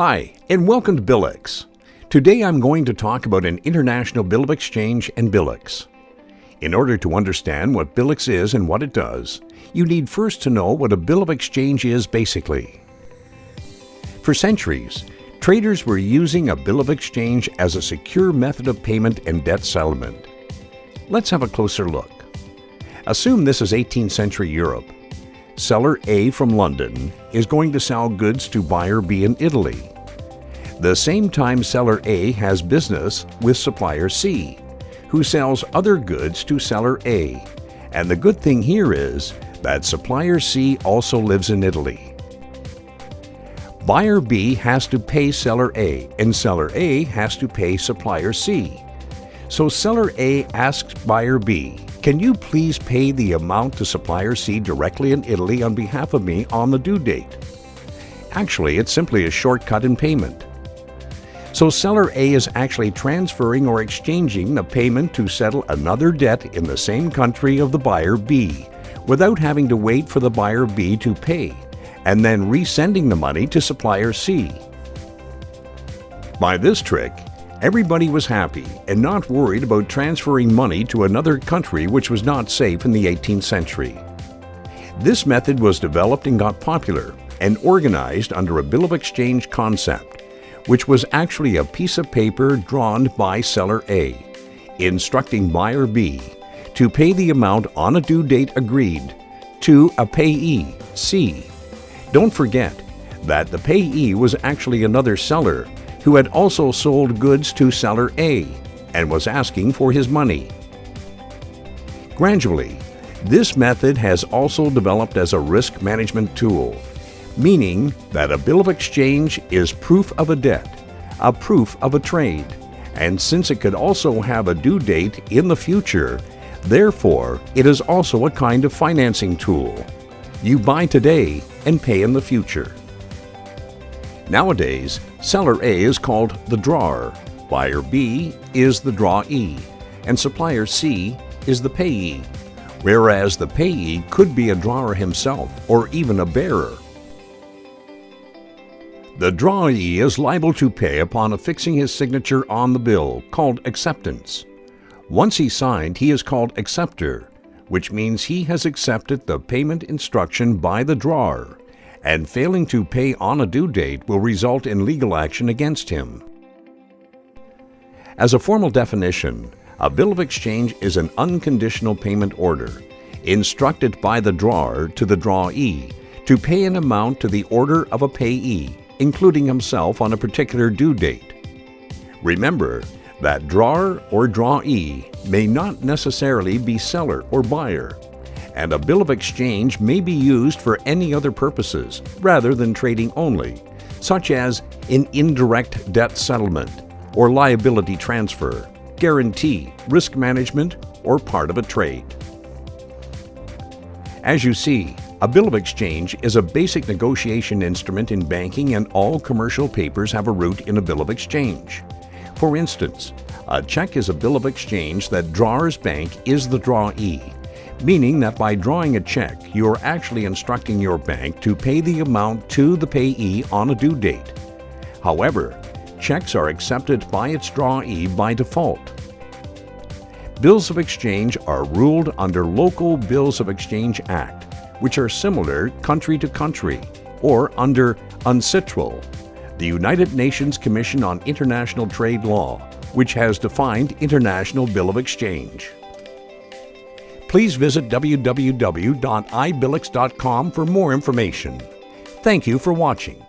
Hi, and welcome to Billex. Today I'm going to talk about an international bill of exchange and Billex. In order to understand what Billex is and what it does, you need first to know what a bill of exchange is basically. For centuries, traders were using a bill of exchange as a secure method of payment and debt settlement. Let's have a closer look. Assume this is 18th century Europe. Seller A from London is going to sell goods to buyer B in Italy. The same time seller A has business with supplier C, who sells other goods to seller A. And the good thing here is that supplier C also lives in Italy. Buyer B has to pay seller A, and seller A has to pay supplier C. So seller A asks buyer B, "Can you please pay the amount to supplier C directly in Italy on behalf of me on the due date?" Actually, it's simply a shortcut in payment. So seller A is actually transferring or exchanging the payment to settle another debt in the same country of the buyer B, without having to wait for the buyer B to pay, and then resending the money to supplier C. By this trick, everybody was happy and not worried about transferring money to another country which was not safe in the 18th century. This method was developed and got popular and organized under a bill of exchange concept, which was actually a piece of paper drawn by seller A, instructing buyer B to pay the amount on a due date agreed to a payee, C. Don't forget that the payee was actually another seller who had also sold goods to seller A and was asking for his money. Gradually, this method has also developed as a risk management tool, meaning that a bill of exchange is proof of a debt, a proof of a trade, and since it could also have a due date in the future, therefore it is also a kind of financing tool. You buy today and pay in the future. Nowadays, seller A is called the drawer, buyer B is the drawee, and supplier C is the payee, whereas the payee could be a drawer himself or even a bearer. The drawee is liable to pay upon affixing his signature on the bill, called acceptance. Once he's signed, he is called acceptor, which means he has accepted the payment instruction by the drawer, and failing to pay on a due date will result in legal action against him. As a formal definition, a bill of exchange is an unconditional payment order, instructed by the drawer to the drawee to pay an amount to the order of a payee, including himself on a particular due date. Remember that drawer or drawee may not necessarily be seller or buyer, and a bill of exchange may be used for any other purposes rather than trading only, such as an indirect debt settlement or liability transfer, guarantee, risk management, or part of a trade. As you see, a bill of exchange is a basic negotiation instrument in banking, and all commercial papers have a root in a bill of exchange. For instance, a check is a bill of exchange that drawer's bank is the drawee, meaning that by drawing a check, you are actually instructing your bank to pay the amount to the payee on a due date. However, checks are accepted by its drawee by default. Bills of exchange are ruled under Local Bills of Exchange Act, which are similar country to country, or under UNCITRAL, the United Nations Commission on International Trade Law, which has defined International Bill of Exchange. Please visit www.ibillex.com for more information. Thank you for watching.